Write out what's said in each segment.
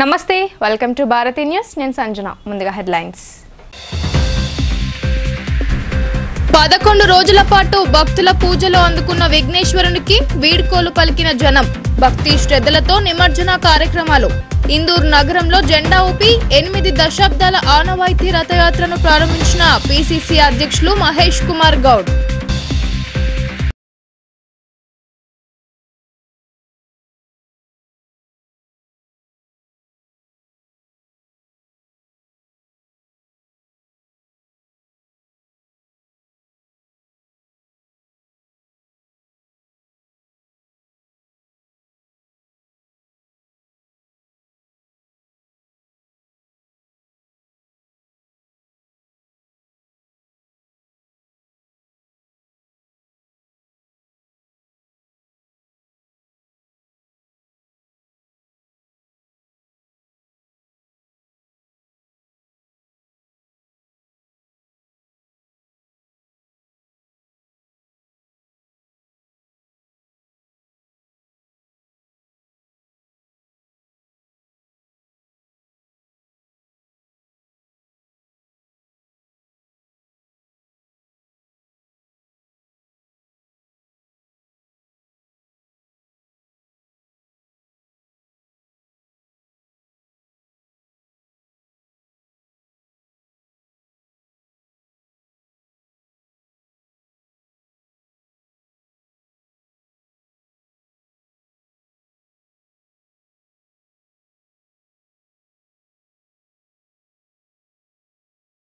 నమస్తే welcome to Bharati news నేను సంజన ముందుగా హెడ్లైన్స్ 11 రోజుల పాటు భక్తుల పూజలు అందుకున్న విఘ్నేశ్వరునికి వీడ్కోలు పలికిన జనం భక్తి శ్రద్ధలతో నిమజ్జన కార్యక్రమాలు ఇందూరు నగరంలో జెండా ఊపి 8 దశాబ్దాల ఆనవాయితీ రథయాత్రను ప్రారంభించిన పీసీసీ అధ్యక్షులు మహేష్ కుమార్ గౌడ్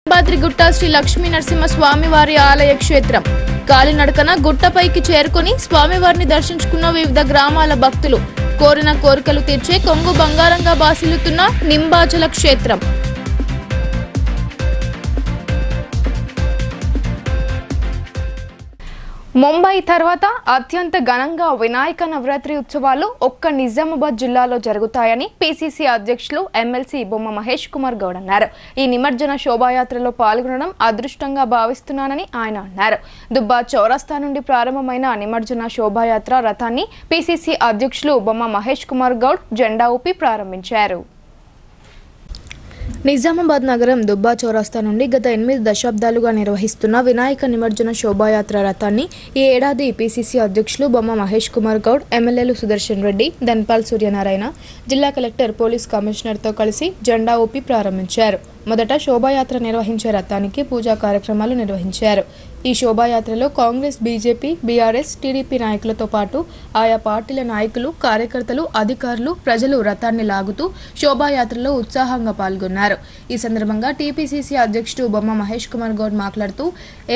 బాద్రిగుట్ట శ్రీ లక్ష్మీ నరసింహ స్వామివారి ఆలయ క్షేత్రం కాలినడకన గుట్టపైకి చేరుకుని స్వామివారిని దర్శించుకున్న వివిధ గ్రామాల భక్తులు కోరిన కోరికలు తీర్చే కొంగు బంగారంగా బాసిల్లుతున్న నింబాచల క్షేత్రం ముంబై తర్వాత అత్యంత ఘనంగా వినాయక నవరాత్రి ఉత్సవాలు ఒక్క నిజామాబాద్ జిల్లాలో జరుగుతాయని పీసీసీ అధ్యక్షులు ఎమ్మెల్సీ బొమ్మ మహేష్ కుమార్ గౌడ్ అన్నారు. ఈ నిమజ్జన శోభాయాత్రలో పాల్గొనడం అదృష్టంగా భావిస్తున్నానని ఆయన అన్నారు. దుబ్బా చౌరస్తా నుండి ప్రారంభమైన నిమజ్జన శోభాయాత్ర రథాన్ని పీసీసీ అధ్యక్షులు బొమ్మ మహేష్ కుమార్ గౌడ్ జెండా ఊపి ప్రారంభించారు. నిజామాబాద్ నగరం దుబ్బా చౌరస్తా నుండి గత 8 దశాబ్దాలుగా నిర్వహిస్తున్న వినాయక నిమజ్జన శోభాయాత్ర రథాన్ని ఈ ఏడాది పీసీసీ అధ్యక్షులు బొమ్మ మహేష్ కుమార్ గౌడ్, ఎమ్మెల్యేలు సుదర్శన్ రెడ్డి, ధన్పాల్ సూర్యనారాయణ, జిల్లా కలెక్టర్, పోలీస్ కమిషనర్తో కలిసి జెండా ఊపి ప్రారంభించారు. మొదట శోభాయాత్ర నిర్వహించే రథానికి పూజా కార్యక్రమాలు నిర్వహించారు. ఈ శోభాయాత్రలో కాంగ్రెస్, బీజేపీ, బీఆర్ఎస్, టీడీపీ నాయకులతో పాటు ఆయా పార్టీల నాయకులు, కార్యకర్తలు, అధికారులు, ప్రజలు రథాన్ని లాగుతూ శోభాయాత్రలో ఉత్సాహంగా పాల్గొన్నారు. ఈ సందర్భంగా టీపీసీసీ అధ్యక్షుడు బొమ్మ మహేష్ కుమార్ గౌడ్ మాట్లాడుతూ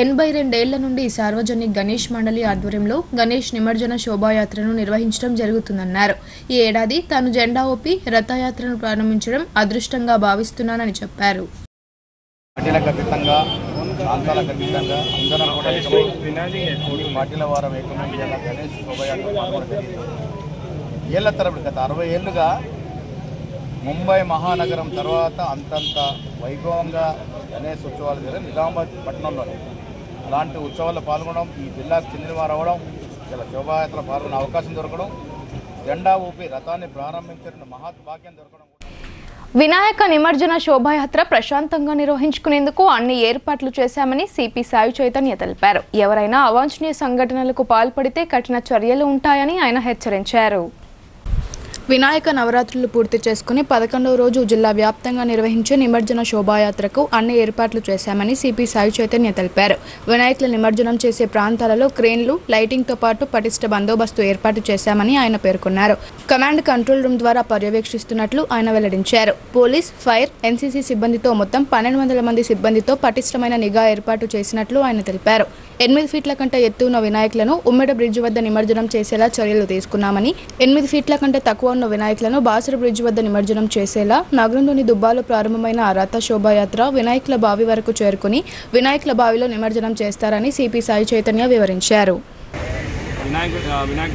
82 ఏళ్ల నుండి సార్వజనిక్ గణేష్ మండలి ఆధ్వర్యంలో గణేష్ నిమజ్జన శోభాయాత్రను నిర్వహించడం జరుగుతుందన్నారు. ఈ ఏడాది తాను జెండా ఊపి రథయాత్రను ప్రారంభించడం అదృష్టంగా భావిస్తున్నానని చెప్పారు. పార్టీలకు అతీతంగా, ప్రాంతాలకు అతీతంగా అందరం కూడా పార్టీల వారం ఏకమైన గణేష్ శోభయాత్ర పాల్గొనడం జరిగింది. ఏళ్ల తరబడి గత 60 ఏళ్లుగా ముంబై మహానగరం తర్వాత అంతంత వైభవంగా గణేష్ ఉత్సవాలు జరిగిన నిజామాబాద్ పట్టణంలోనే అలాంటి ఉత్సవాల్లో పాల్గొనడం, ఈ జిల్లాకు చెందిన వారు అవ్వడం, ఇలా శోభాయాత్ర పాల్గొనే అవకాశం దొరకడం, జెండా ఊపి రథాన్ని ప్రారంభించిన మహద్భాగ్యం దొరకడం. వినాయక నిమజ్జన శోభాయాత్ర ప్రశాంతంగా నిర్వహించుకునేందుకు అన్ని ఏర్పాట్లు చేశామని సిపి సాయి చైతన్య తెలిపారు. ఎవరైనా అవాంఛనీయ సంఘటనలకు పాల్పడితే కఠిన చర్యలు ఉంటాయని ఆయన హెచ్చరించారు. వినాయక నవరాత్రులు పూర్తి చేసుకుని 11వ రోజు జిల్లా వ్యాప్తంగా నిర్వహించే నిమజ్జన శోభాయాత్రకు అన్ని ఏర్పాట్లు చేశామని సిపి సాయి చైతన్య తెలిపారు. వినాయకుల నిమజ్జనం చేసే ప్రాంతాలలో క్రేన్లు, లైటింగ్తో పాటు పటిష్ట బందోబస్తు ఏర్పాటు చేశామని ఆయన పేర్కొన్నారు. కమాండ్ కంట్రోల్ రూమ్ ద్వారా పర్యవేక్షిస్తున్నట్లు ఆయన వెల్లడించారు. పోలీస్, ఫైర్, ఎన్సీసీ సిబ్బందితో మొత్తం 1200 మంది సిబ్బందితో పటిష్టమైన నిఘా ఏర్పాటు చేసినట్లు ఆయన తెలిపారు. 8 ఫీట్ల కంటే ఎత్తు ఉన్న వినాయకులను ఉమ్మడి బ్రిడ్జ్ వద్ద నిమజ్జనం చేసేలా చర్యలు తీసుకున్నామని, 8 ఫీట్ల కంటే తక్కువ ఉన్న వినాయకులను బాసర బ్రిడ్జ్ వద్ద నిమజ్జనం చేసేలా నగరంలోని దుబ్బాలో ప్రారంభమైన రథ శోభాయాత్ర వినాయకుల బావి వరకు చేరుకుని వినాయకుల బావిలో నిమజ్జనం చేస్తారని సిపి సాయి చైతన్య వివరించారు. వినాయక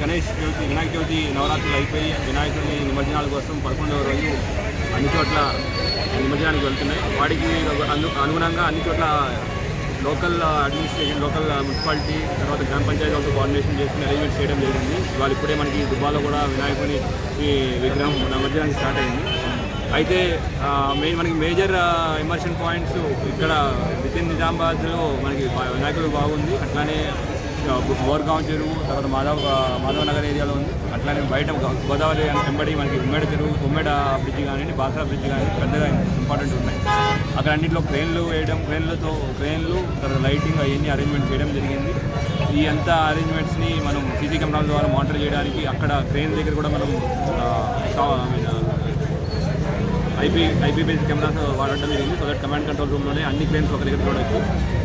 గణేష్ వినాయక చవితి నవరాత్రులు అయిపోయి వినాయకుడి నిమజ్జనాల కోసం 11వ రోజు అన్ని చోట్ల నిమజ్జనానికి వెళ్తున్నాయి. వాటికి అనుగుణంగా అన్ని చోట్ల లోకల్ అడ్మినిస్ట్రేషన్, లోకల్ మున్సిపాలిటీ, తర్వాత గ్రామ పంచాయతీలతో కోఆర్డినేషన్ చేసుకుని అరేంజ్మెంట్ చేయడం జరిగింది. వాళ్ళు ఇప్పుడే మనకి దుబ్బాలో కూడా వినాయకుని విగ్రహం నిమజ్జనానికి స్టార్ట్ అయింది. అయితే మనకి మేజర్ ఇమర్షన్ పాయింట్స్ ఇక్కడ విత్ ఇన్ నిజామాబాద్లో మనకి వినాయకుడు బాగుంది, అట్లానే బోర్గాం చెరువు, తర్వాత మాధవ్ నగర్ ఏరియాలో ఉంది, అట్లానే బయట గోదావరి వెంబడి మనకి ఉమ్మేడ చెరువు, ఉమ్మేడ బ్రిడ్జ్ కానివ్వండి, బాసరా బ్రిడ్జ్ కానివ్వండి పెద్దగా ఇంపార్టెంట్ ఉన్నాయి. అక్కడ అన్నింటిలో క్రేన్లు తర్వాత లైటింగ్ అవన్నీ అరేంజ్మెంట్ చేయడం జరిగింది. ఈ అంతా అరేంజ్మెంట్స్ని మనం సీసీ కెమెరాల ద్వారా మానిటర్ చేయడానికి అక్కడ క్రేన్ దగ్గర కూడా మనం ఐపీబీఎస్ కెమెరాస్ వాడటం జరిగింది. సో దట్ కమాండ్ కంట్రోల్ రూమ్లోనే అన్ని క్రేన్స్ ఒక దగ్గర చూడవచ్చు.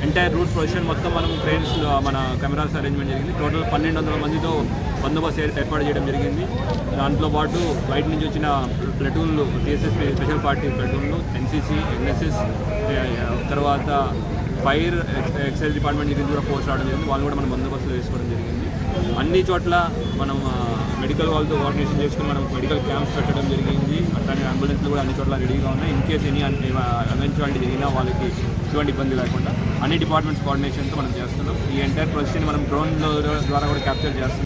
ఎంటైర్ రూట్ పొజిషన్ మొత్తం మనం క్రేన్స్ మన కెమెరాస్ అరేంజ్మెంట్ జరిగింది. టోటల్ 1200 మందితో బందోబస్తు ఏర్పాటు చేయడం జరిగింది. దాంట్లో పాటు బయట నుంచి వచ్చిన ప్లటూన్లు, టీఎస్ఎస్ స్పెషల్ పార్టీ ప్లటూన్లు, ఎన్సీసీ, ఎన్ఎస్ఎస్, తర్వాత ఫైర్ ఎక్సైజ్ డిపార్ట్మెంట్ నుంచి కూడా ఫోర్స్ రావడం జరిగింది. వాళ్ళు కూడా మనం బందోబస్తు వేసుకోవడం జరిగింది. అన్ని చోట్ల మనం మెడికల్ వాళ్ళతో కోఆర్డినేషన్ చేసుకుని మనం మెడికల్ క్యాంప్స్ పెట్టడం జరిగింది. అట్లానే అంబులెన్స్లు కూడా అన్ని చోట్ల రెడీగా ఉన్నాయి. ఇన్ కేసు ఎనీ ఎవెన్చువాలిటీ జరిగినా వాళ్ళకి ఎటువంటి ఇబ్బంది లేకుండా అన్ని డిపార్ట్మెంట్స్ కోఆర్డినేషన్తో మనం చేస్తున్నాం. ఈ ఎంటైర్ ప్రొసెస్ని మనం డ్రోన్ల ద్వారా కూడా క్యాప్చర్ చేస్తున్నాం.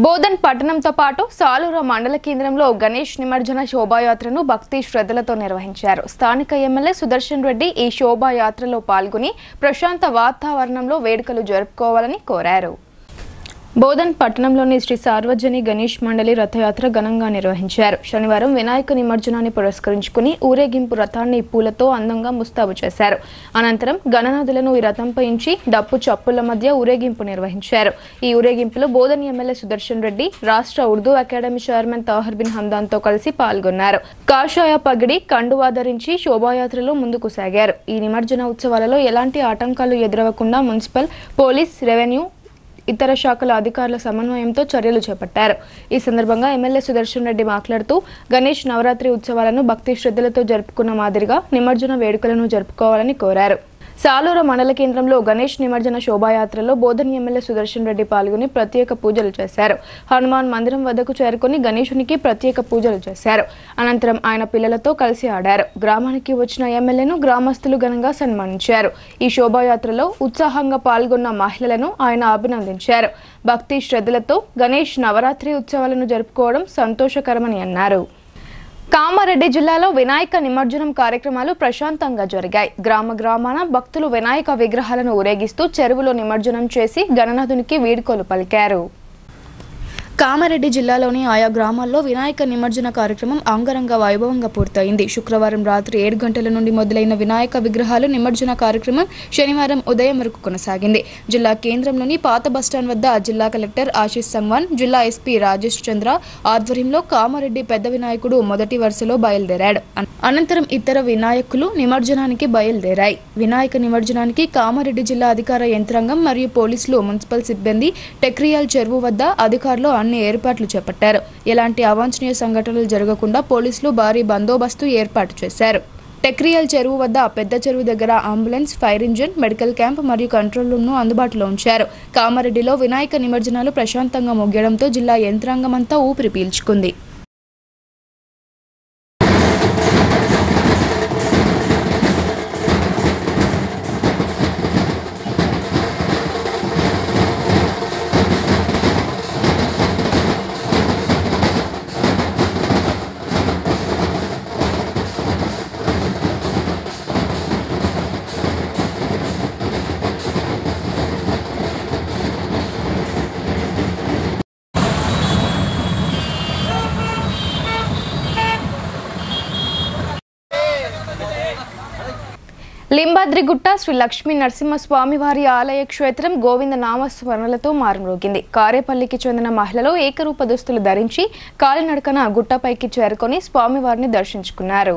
బోధన్ పట్టణంతో పాటు సాలూరు మండల కేంద్రంలో గణేష్ నిమజ్జన శోభాయాత్రను భక్తి శ్రద్ధలతో నిర్వహించారు. స్థానిక ఎమ్మెల్యే సుదర్శన్ రెడ్డి ఈ శోభాయాత్రలో పాల్గొని ప్రశాంత వాతావరణంలో వేడుకలు జరుపుకోవాలని కోరారు. బోధన్ పట్టణంలోని శ్రీ సార్వజని గణేష్ మండలి రథయాత్ర ఘనంగా నిర్వహించారు. శనివారం వినాయక నిమజ్జనాన్ని పురస్కరించుకుని ఊరేగింపు రథాన్ని పూలతో అందంగా ముస్తాబు చేశారు. అనంతరం గణనాథులను ఈ రథంపై ఉంచి డప్పు చప్పుల మధ్య ఊరేగింపు నిర్వహించారు. ఈ ఊరేగింపులో బోధన్ ఎమ్మెల్యే సుదర్శన్ రెడ్డి, రాష్ట్ర Urdu academy chairman Tahir bin హమ్దాన్తో కలిసి పాల్గొన్నారు. కాషాయ పగిడి, కండువా ధరించి శోభాయాత్రలో ముందుకు సాగారు. ఈ నిమజ్జన ఉత్సవాలలో ఎలాంటి ఆటంకాలు ఎదురవకుండా మున్సిపల్, పోలీస్, రెవెన్యూ, ఇతర శాఖల అధికారుల సమన్వయంతో చర్యలు చేపట్టారు. ఈ సందర్భంగా ఎమ్మెల్యే సుదర్శన్ రెడ్డి మాట్లాడుతూ గణేష్ నవరాత్రి ఉత్సవాలను భక్తి శ్రద్ధలతో జరుపుకున్న మాదిరిగా నిమజ్జన వేడుకలను జరుపుకోవాలని కోరారు. సాలూరు మండల కేంద్రంలో గణేష్ నిమజ్జన శోభాయాత్రలో బోధన్ ఎమ్మెల్యే సుదర్శన్ రెడ్డి పాల్గొని ప్రత్యేక పూజలు చేశారు. హనుమాన్ మందిరం వద్దకు చేరుకుని గణేశునికి ప్రత్యేక పూజలు చేశారు. అనంతరం ఆయన పిల్లలతో కలిసి ఆడారు. గ్రామానికి వచ్చిన ఎమ్మెల్యేను గ్రామస్తులు ఘనంగా సన్మానించారు. ఈ శోభాయాత్రలో ఉత్సాహంగా పాల్గొన్న మహిళలను ఆయన అభినందించారు. భక్తి శ్రద్ధలతో గణేష్ నవరాత్రి ఉత్సవాలను జరుపుకోవడం సంతోషకరమని అన్నారు. కామారెడ్డి జిల్లాలో వినాయక నిమజ్జనం కార్యక్రమాలు ప్రశాంతంగా జరిగాయి. గ్రామాన భక్తులు వినాయక విగ్రహాలను ఊరేగిస్తూ చెరువులో నిమజ్జనం చేసి గణనాథునికి వీడ్కోలు పలికారు. కామారెడ్డి జిల్లాలోని ఆయా గ్రామాల్లో వినాయక నిమజ్జన కార్యక్రమం అంగరంగ వైభవంగా పూర్తయింది. శుక్రవారం రాత్రి 7 గంటల నుండి మొదలైన వినాయక విగ్రహాలు నిమజ్జన కార్యక్రమం శనివారం ఉదయం వరకు కొనసాగింది. జిల్లా కేంద్రంలోని పాత బస్టాండ్ వద్ద జిల్లా కలెక్టర్ ఆశీష్ సంగ్వాన్, జిల్లా ఎస్పీ రాజేష్ చంద్ర ఆధ్వర్యంలో కామారెడ్డి పెద్ద వినాయకుడు మొదటి వరుసలో బయలుదేరాడు. అనంతరం ఇతర వినాయకులు నిమజ్జనానికి బయలుదేరాయి. వినాయక నిమజ్జనానికి కామారెడ్డి జిల్లా అధికార యంత్రాంగం మరియు పోలీసులు, మున్సిపల్ సిబ్బంది టెక్రియాల్ చెరువు వద్ద అధికారులు అన్ని ఏర్పాట్లు చేపట్టారు. ఎలాంటి అవాంఛనీయ సంఘటనలు జరగకుండా పోలీసులు భారీ బందోబస్తు ఏర్పాటు చేశారు. టెక్రియాల్ చెరువు వద్ద పెద్ద చెరువు దగ్గర ambulance, fire engine, medical camp మరియు కంట్రోల్ రూమ్ను అందుబాటులో ఉంచారు. కామారెడ్డిలో వినాయక నిమజ్జనాలు ప్రశాంతంగా ముగియడంతో జిల్లా యంత్రాంగం అంతా ఊపిరి పీల్చుకుంది. లింబాద్రిగుట్ట శ్రీ లక్ష్మీ నరసింహస్వామివారి ఆలయ క్షేత్రం గోవింద నామస్మరణలతో మారుమ్రోగింది. కారేపల్లికి చెందిన మహిళలు ఏకరూప దుస్తులు ధరించి కాలినడకన గుట్టపైకి చేరుకొని స్వామివారిని దర్శించుకున్నారు.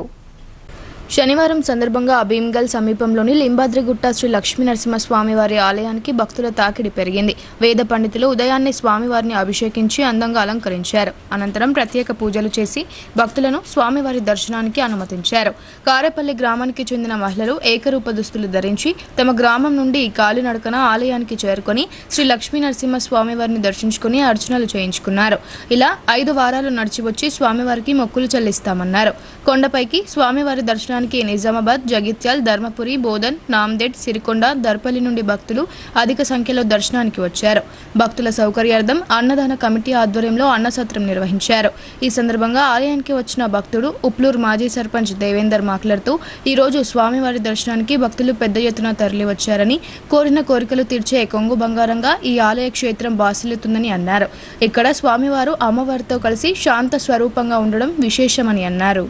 శనివారం సందర్భంగా భీమ్గల్ సమీపంలోని లింబాద్రిగుట్ట శ్రీ లక్ష్మీ నరసింహస్వామివారి ఆలయానికి భక్తుల తాకిడి పెరిగింది. వేద పండితులు ఉదయాన్నే స్వామివారిని అభిషేకించి అందంగా అలంకరించారు. అనంతరం ప్రత్యేక పూజలు చేసి భక్తులను స్వామివారి దర్శనానికి అనుమతించారు. కారేపల్లి గ్రామానికి చెందిన మహిళలు ఏకరూప దుస్తులు ధరించి తమ గ్రామం నుండి కాలినడకన ఆలయానికి చేరుకొని శ్రీ లక్ష్మీ నరసింహస్వామివారిని దర్శించుకుని అర్చనలు చేయించుకున్నారు. ఇలా 5 వారాలు నడిచి వచ్చి స్వామివారికి మొక్కులు చెల్లిస్తామన్నారు. కొండపైకి స్వామివారి దర్శనం దర్శనానికి నిజామాబాద్, జగిత్యాల్, ధర్మపురి, బోధన్, నాందేడ్, సిరికొండ, దర్పల్లి నుండి భక్తులు అధిక సంఖ్యలో దర్శనానికి వచ్చారు. భక్తుల సౌకర్యార్థం అన్నదాన కమిటీ ఆధ్వర్యంలో అన్నసత్రం నిర్వహించారు. ఈ సందర్భంగా ఆలయానికి వచ్చిన భక్తుడు ఉప్లూరు మాజీ సర్పంచ్ దేవేందర్ మాట్లాడుతూ ఈరోజు స్వామివారి దర్శనానికి భక్తులు పెద్ద ఎత్తున తరలి వచ్చారని, కోరిన కోరికలు తీర్చే కొంగు బంగారంగా ఈ ఆలయ క్షేత్రం బాసిల్లుతుందని అన్నారు. ఇక్కడ స్వామివారు అమ్మవారితో కలిసి శాంత స్వరూపంగా ఉండడం విశేషమని అన్నారు.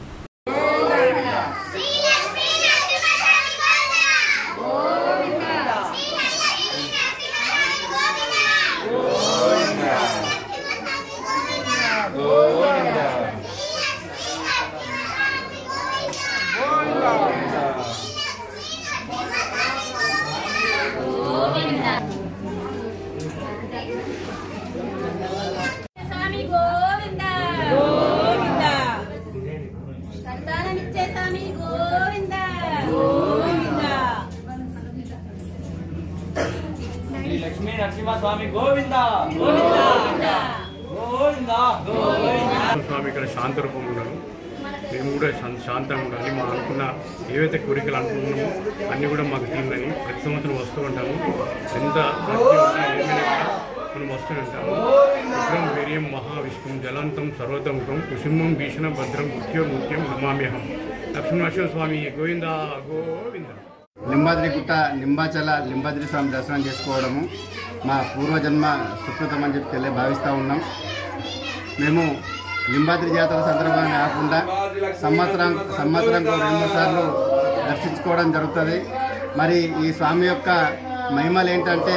లక్ష్మీ నరసింహస్వామి గోవిందా గోవిందా గోవిందా గోవిందా. స్వామి ఇక్కడ శాంత రూపం ఉన్నారు. మేము కూడా శాంతంగా ఉండాలి. మా అనుకున్న ఏవైతే కోరికలు అనుకుంటున్నామో అన్నీ కూడా మాకు తీరుదని ప్రతి సంవత్సరం వస్తూ ఉంటాము. ఎంత ఏమైనా కూడా మనం వస్తూనే ఉంటాము. ఉగ్రం వీర్యం మహావిష్ణుం జలాంతం సర్వతంకం కుసుమం భీషణ భద్రం ముత్యం నమామ్యహం. లక్ష్మీనరసింహస్వామి గోవిందా గోవిందా. లింబాద్రిగుట్ట లింబాద్రి స్వామి దర్శనం చేసుకోవడము మా పూర్వజన్మ సుకృతం అని చెప్పి భావిస్తూ ఉన్నాం. మేము లింబాద్రి జాతర సందర్భంగా కాకుండా సంవత్సరంకు 2 సార్లు దర్శించుకోవడం జరుగుతుంది. మరి ఈ స్వామి యొక్క మహిమలు ఏంటంటే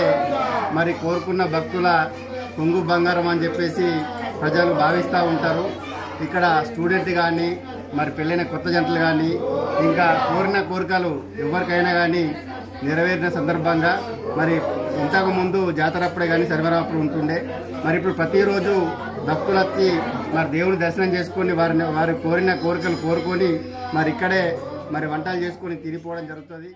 మరి కోరుకున్న భక్తుల కొంగు బంగారం అని చెప్పేసి ప్రజలు భావిస్తూ ఉంటారు. ఇక్కడ స్టూడెంట్ కానీ మరి పెళ్ళైన కొత్త జంటలు కానీ ఇంకా కోరిన కోరికలు ఎవరికైనా కానీ నెరవేరిన సందర్భంగా మరి ఇంతకుముందు జాతర అప్పుడే కానీ శనివారం ఉంటుండే. మరి ఇప్పుడు ప్రతిరోజు భక్తులు వచ్చి మరి దేవుని దర్శనం చేసుకొని వారి కోరిన కోరికలు కోరుకొని మరి ఇక్కడే మరి వంటలు చేసుకొని తిరిగిపోవడం జరుగుతుంది.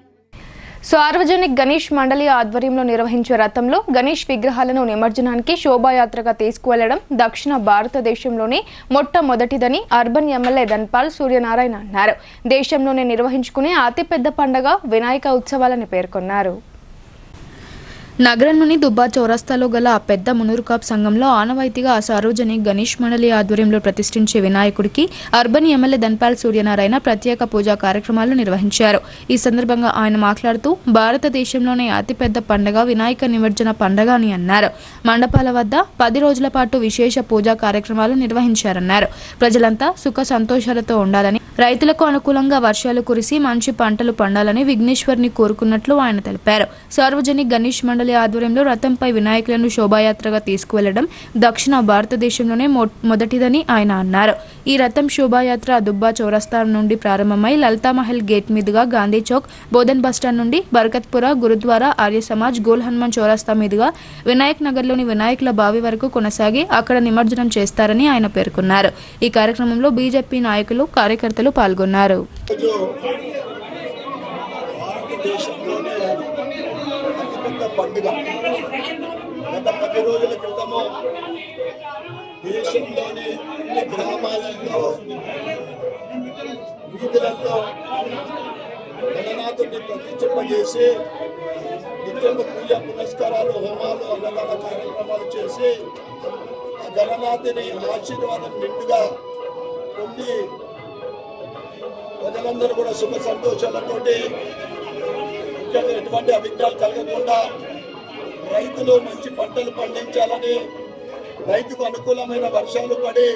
సార్వజనిక్ గణేష్ మండలి ఆధ్వర్యంలో నిర్వహించే రథంలో గణేష్ విగ్రహాలను నిమజ్జనానికి శోభాయాత్రగా తీసుకువెళ్లడం దక్షిణ భారతదేశంలోనే మొట్టమొదటిదని అర్బన్ ఎమ్మెల్యే ధన్పాల్ సూర్యనారాయణ అన్నారు. దేశంలోనే నిర్వహించుకునే అతిపెద్ద పండుగ వినాయక ఉత్సవాలని పేర్కొన్నారు. నగరంలోని దుబ్బా చౌరస్తాలో గల పెద్ద మునూరుకాప్ సంఘంలో ఆనవాయితీగా సార్వజనిక్ గణేష్ మండలి ఆధ్వర్యంలో ప్రతిష్ఠించే వినాయకుడికి అర్బన్ ఎమ్మెల్యే ధన్పాల్ సూర్యనారాయణ ప్రత్యేక పూజా కార్యక్రమాలు నిర్వహించారు. ఈ సందర్భంగా ఆయన మాట్లాడుతూ భారతదేశంలోనే అతిపెద్ద పండుగ వినాయక నిమజ్జన పండుగ అని అన్నారు. మండపాల వద్ద 10 రోజుల పాటు విశేష పూజా కార్యక్రమాలు నిర్వహించారన్నారు. ప్రజలంతా సుఖ సంతోషాలతో ఉండాలని, రైతులకు అనుకూలంగా వర్షాలు కురిసి మంచి పంటలు పండాలని విఘ్నేశ్వరుని కోరుకున్నట్లు ఆయన తెలిపారు. సార్వజనిక్ గణేష్ మండలి ఆధ్వర్యంలో రథంపై వినాయకులను శోభాయాత్రగా తీసుకువెళ్లడం దక్షిణ భారతదేశంలోనే మొదటిదని ఆయన అన్నారు. ఈ రథం శోభాయాత్ర దుబ్బా చౌరస్తా నుండి ప్రారంభమై లలితామహల్ గేట్ మీదుగా గాంధీ చౌక్, బోధన్ బస్టాండ్ నుండి బర్కత్పుర, గురుద్వారా, ఆర్య సమాజ్, గోల్ హనుమాన్ చౌరస్తా మీదుగా వినాయక్ నగర్లోని వినాయకుల బావి వరకు కొనసాగి అక్కడ నిమజ్జనం చేస్తారని ఆయన పేర్కొన్నారు. ఈ కార్యక్రమంలో బీజేపీ నాయకులు, కార్యకర్తలు పాల్గొన్నారు. పండుగ గత 10 రోజుల క్రితము దేశంలోని అన్ని గ్రామాలలో వీధులలో గణనాథుడిని ప్రతిష్ఠింపజేసి నిత్యం పూజ పునస్కారాలు, హోమాలు, అన్నదాన కార్యక్రమాలు చేసి ఆ గణనాథుని ఆశీర్వాదం నిండుగా పొంది ప్రజలందరూ కూడా సుఖ సంతోషాలతోటి ఎటువంటి అభిజ్ఞాలు కలగకుండా రైతులు మంచి పంటలు పండించాలని, రైతుకు అనుకూలమైన వర్షాలు పడి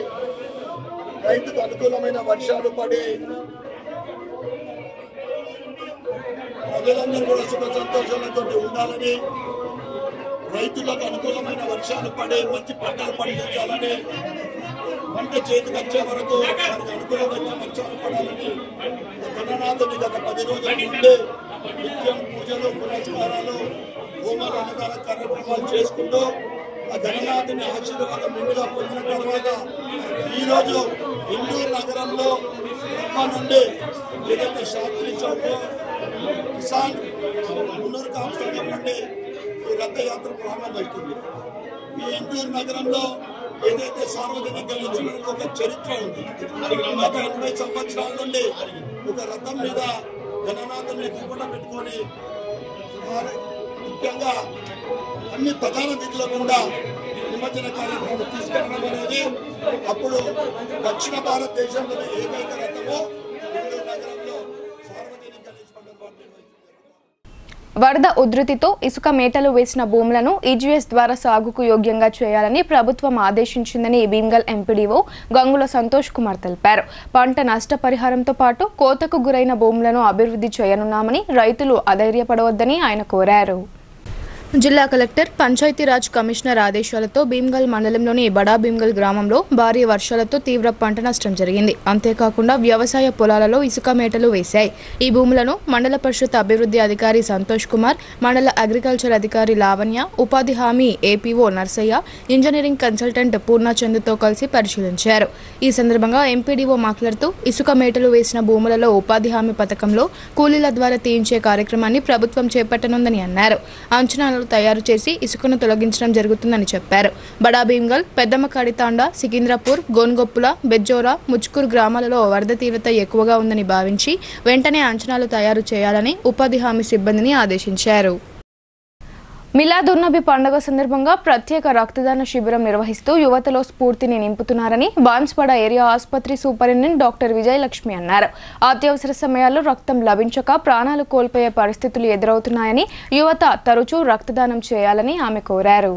ప్రజలందరూ కూడా సుఖ సంతోషాలతో ఉండాలని, రైతులకు అనుకూలమైన వర్షాలు పడి మంచి పంటలు పండించాలని, పంట చేతికి వచ్చే వరకు వారికి అనుకూలమైన వర్షాలు పడాలని గణనాథుని గత 10 రోజుల నుండి నిత్యం పూజలు, పునస్కారాలు, హోమాలు, అన్నదాన కార్యక్రమాలు చేసుకుంటూ ఆ గణనాథుని ఆశీర్వాదం నిండుగా పొందిన తర్వాత ఈరోజు ఇందూరు నగరంలో నుండి ఏదైతే శాస్త్రి చౌక్, కిసాన్ మున్నూరు కాంస్థానం నుండి ఈ రథయాత్ర ప్రారంభమవుతుంది. ఈ ఇందూరు నగరంలో ఏదైతే సార్వజనిక గణేశుడికి ఒక చరిత్ర ఉంది. గత 80 సంవత్సరాల నుండి ఒక రథం మీద గణనాథుల్ని కూకుండా పెట్టుకొని ముఖ్యంగా అన్ని ప్రధాన విధుల గుండా నిమజ్జన కార్యక్రమం తీసుకెళ్ళడం అనేది అప్పుడు దక్షిణ భారతదేశంలోని ఏకైక రథము గుంటూరు నగరంలో సార్వజనిక గణేష్ మండపం నిర్వహించారు. వరద ఉధృతితో ఇసుక మేటలు వేసిన భూములను ఈజీఎస్ ద్వారా సాగుకు యోగ్యంగా చేయాలని ప్రభుత్వం ఆదేశించిందని భీమ్గల్ ఎంపీడీఓ గంగుల సంతోష్ కుమార్ తెలిపారు. పంట నష్టపరిహారంతో పాటు కోతకు గురైన భూములను అభివృద్ధి చేయనున్నామని రైతులు అధైర్యపడవద్దని ఆయన కోరారు. జిల్లా కలెక్టర్ పంచాయతీరాజ్ కమిషనర్ ఆదేశాలతో భీమ్గల్ మండలంలోని బడా భీమ్గల్ గ్రామంలో భారీ వర్షాలతో తీవ్ర పంట నష్టం జరిగింది. అంతేకాకుండా వ్యవసాయ పొలాలలో ఇసుక మేటలు వేశాయి. ఈ భూములను మండల పరిషత్ అభివృద్ధి అధికారి సంతోష్ కుమార్, మండల అగ్రికల్చర్ అధికారి లావణ్య, ఉపాధి హామీ ఏపీఓ నర్సయ్య, ఇంజనీరింగ్ కన్సల్టెంట్ పూర్ణచంద్తో కలిసి పరిశీలించారు. ఈ సందర్భంగా ఎంపీడీఓ మాట్లాడుతూ ఇసుక మేటలు వేసిన భూములలో ఉపాధి హామీ పథకంలో కూలీల ద్వారా తీయించే కార్యక్రమాన్ని ప్రభుత్వం చేపట్టనుందని అన్నారు. అంచనాలు తయారు చేసి ఇసుకను తొలగించడం జరుగుతుందని చెప్పారు. బడా భీమ్గల్, పెద్దమ్మకాడి తాండా, సికింద్రాపూర్, గోన్గొప్పుల, బెజ్జోరా, ముచ్కూర్ గ్రామాలలో వరద తీవ్రత ఎక్కువగా ఉందని భావించి వెంటనే అంచనాలు తయారు చేయాలని ఉపాధి హామీ సిబ్బందిని ఆదేశించారు. మిలాదున్నబి పండుగ సందర్భంగా ప్రత్యేక రక్తదాన శిబిరం నిర్వహిస్తూ యువతలో స్ఫూర్తిని నింపుతున్నారని బాన్స్వాడ ఏరియా ఆసుపత్రి సూపరింటెండెంట్ డాక్టర్ విజయలక్ష్మి అన్నారు. అత్యవసర సమయాల్లో రక్తం లభించక ప్రాణాలు కోల్పోయే పరిస్థితులు ఎదురవుతున్నాయని యువత తరచూ రక్తదానం చేయాలని ఆమె కోరారు.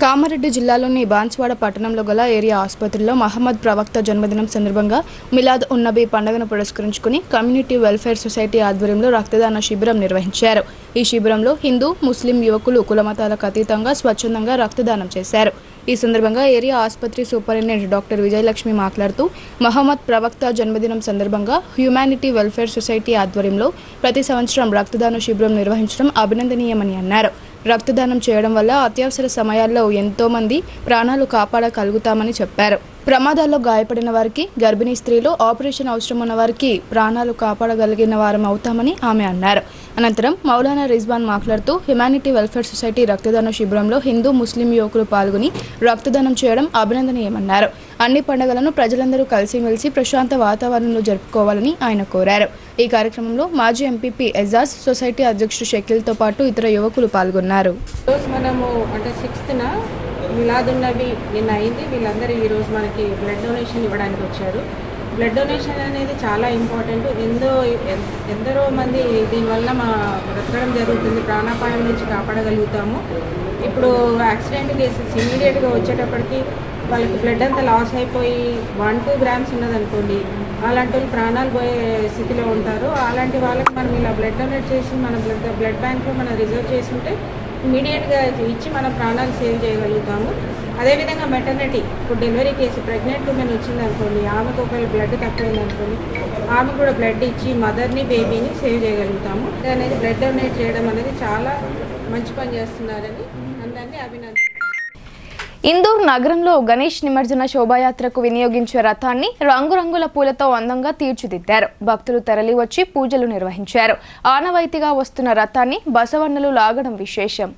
కామారెడ్డి జిల్లాలోని బాన్స్వాడ పట్టణంలో గల ఏరియా ఆసుపత్రిలో మహమ్మద్ ప్రవక్త జన్మదినం సందర్భంగా మిలాద్ ఉన్నబీ పండుగను పురస్కరించుకుని కమ్యూనిటీ వెల్ఫేర్ సొసైటీ ఆధ్వర్యంలో రక్తదాన శిబిరం నిర్వహించారు. ఈ శిబిరంలో హిందూ, ముస్లిం యువకులు కులమతాలకు అతీతంగా స్వచ్ఛందంగా రక్తదానం చేశారు. ఈ సందర్భంగా ఏరియా ఆసుపత్రి సూపరింటెండెంట్ డాక్టర్ విజయలక్ష్మి మాట్లాడుతూ మహమ్మద్ ప్రవక్త జన్మదినం సందర్భంగా హ్యూమానిటీ వెల్ఫేర్ సొసైటీ ఆధ్వర్యంలో ప్రతి సంవత్సరం రక్తదాన శిబిరం నిర్వహించడం అభినందనీయమని అన్నారు. రక్తదానం చేయడం వల్ల అత్యవసర సమయాల్లో ఎంతో మంది ప్రాణాలు కాపాడగలుగుతామని చెప్పారు. ప్రమాదాల్లో గాయపడిన వారికి, గర్భిణీ స్త్రీలు, ఆపరేషన్ అవసరం ఉన్న వారికి ప్రాణాలు కాపాడగలిగిన వారం అవుతామని ఆమె అన్నారు. అనంతరం మౌలానా రిజ్వాన్ మాట్లాడుతూ హ్యుమానిటీ వెల్ఫేర్ సొసైటీ రక్తదాన శిబిరంలో హిందూ, ముస్లిం యువకులు పాల్గొని రక్తదానం చేయడం అభినందనీయమన్నారు. అన్ని పండుగలను ప్రజలందరూ కలిసిమెలిసి ప్రశాంత వాతావరణంలో జరుపుకోవాలని ఆయన కోరారు. ఈ కార్యక్రమంలో మాజీ ఎంపీపీ ఎజాజ్, సొసైటీ అధ్యక్షుడు షకీల్తో పాటు ఇతర యువకులు పాల్గొన్నారు. మనము అంటే 6న మిలాదున్నబి నిన్న అయింది. వీళ్ళందరూ ఈరోజు మనకి బ్లడ్ డొనేషన్ ఇవ్వడానికి వచ్చారు. బ్లడ్ డొనేషన్ అనేది చాలా ఇంపార్టెంట్. ఎందరో మంది దీనివల్ల మా బ్రతకడం జరుగుతుంది, ప్రాణాపాయం నుంచి కాపాడగలుగుతాము. ఇప్పుడు యాక్సిడెంట్ కేసెస్ ఇమీడియట్గా వచ్చేటప్పటికి వాళ్ళకి బ్లడ్ అంతా లాస్ అయిపోయి 1-2 గ్రామ్స్ ఉన్నదనుకోండి, అలాంటి వాళ్ళు ప్రాణాలు పోయే స్థితిలో ఉంటారు. అలాంటి వాళ్ళకి మనం ఇలా బ్లడ్ డొనేట్ చేసి మన బ్లడ్ బ్యాంక్లో మనం రిజర్వ్ చేసి ఉంటే ఇమీడియట్గా ఇచ్చి మన ప్రాణాలు సేవ్ చేయగలుగుతాము. అదేవిధంగా మెటర్నిటీ, ఇప్పుడు డెలివరీ కేసు ప్రెగ్నెంట్ ఉమెన్ వచ్చిందనుకోండి, ఆమెకు ఒకవేళ బ్లడ్ తక్కువైందనుకోండి, ఆమె కూడా బ్లడ్ ఇచ్చి మదర్ని, బేబీని సేవ్ చేయగలుగుతాము. అనేది బ్లడ్ డొనేట్ చేయడం అనేది చాలా మంచి పని చేస్తున్నారని అందరినీ అభినందిస్తున్నాను. ఇందూర్ నగరంలో గణేష్ నిమజ్జన శోభాయాత్రకు వినియోగించే రథాన్ని రంగురంగుల పూలతో అందంగా తీర్చిదిద్దారు. భక్తులు తరలివచ్చి పూజలు నిర్వహించారు. ఆనవాయితీగా వస్తున్న రథాన్ని బసవన్నలు లాగడం విశేషం.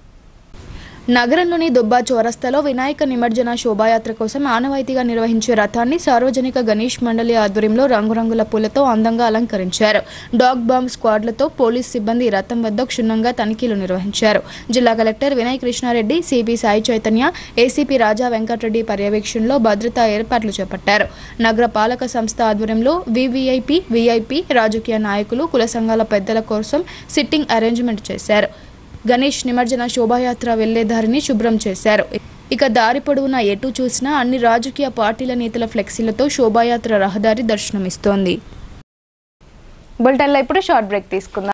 నగరంలోని దుబ్బా చౌరస్తాలో వినాయక నిమజ్జన శోభాయాత్ర కోసం ఆనవాయితీగా నిర్వహించే రథాన్ని సార్వజనిక గణేష్ మండలి ఆధ్వర్యంలో రంగురంగుల పూలతో అందంగా అలంకరించారు. డాగ్ బాంబ్ స్క్వాడ్లతో పోలీస్ సిబ్బంది రథం వద్ద క్షుణ్ణంగా తనిఖీలు నిర్వహించారు. జిల్లా collector Vinay Krishna Reddy, CP Sai Chaitanya, ACP Raja Venkata Reddy పర్యవేక్షణలో భద్రతా ఏర్పాట్లు చేపట్టారు. నగర పాలక సంస్థ ఆధ్వర్యంలో వివిఐపి, విఐపి, రాజకీయ నాయకులు, కుల సంఘాల పెద్దల కోసం సిట్టింగ్ అరేంజ్మెంట్ చేశారు. గణేష్ నిమజ్జన శోభాయాత్ర వెళ్లే దారిని శుభ్రం చేశారు. ఇక దారి పొడవునా ఎటు చూసినా అన్ని రాజకీయ పార్టీల నేతల ఫ్లెక్సీలతో శోభాయాత్ర రహదారి దర్శనమిస్తోంది. బులెటిన్లో ఇప్పుడు షార్ట్ బ్రేక్ తీసుకుందాం.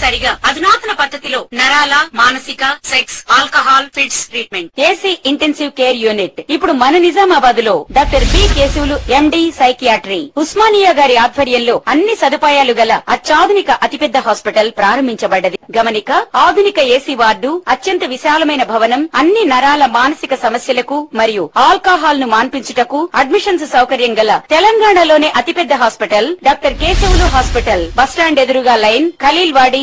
తప్పనిసరిగా అధునాతన పద్ధతిలో నరాల, మానసిక, sex, alcohol, fits treatment. AC intensive care unit ఇప్పుడు మన నిజామాబాద్ లో doctor B Keshavulu MD psychiatry Osmania గారి ఆధ్వర్యంలో అన్ని సదుపాయాలు గల అత్యాధునిక అతిపెద్ద హాస్పిటల్ ప్రారంభించబడ్డది. గమనిక, ఆధునిక ఏసీ వార్డు, అత్యంత విశాలమైన భవనం, అన్ని నరాల మానసిక సమస్యలకు మరియు ఆల్కహాల్ ను మాన్పించుటకు అడ్మిషన్స్ సౌకర్యం గల తెలంగాణలోనే అతిపెద్ద hospital doctor Keshavulu hospital. Bus stand ఎదురుగా లైన్, ఖలీల్వాడి.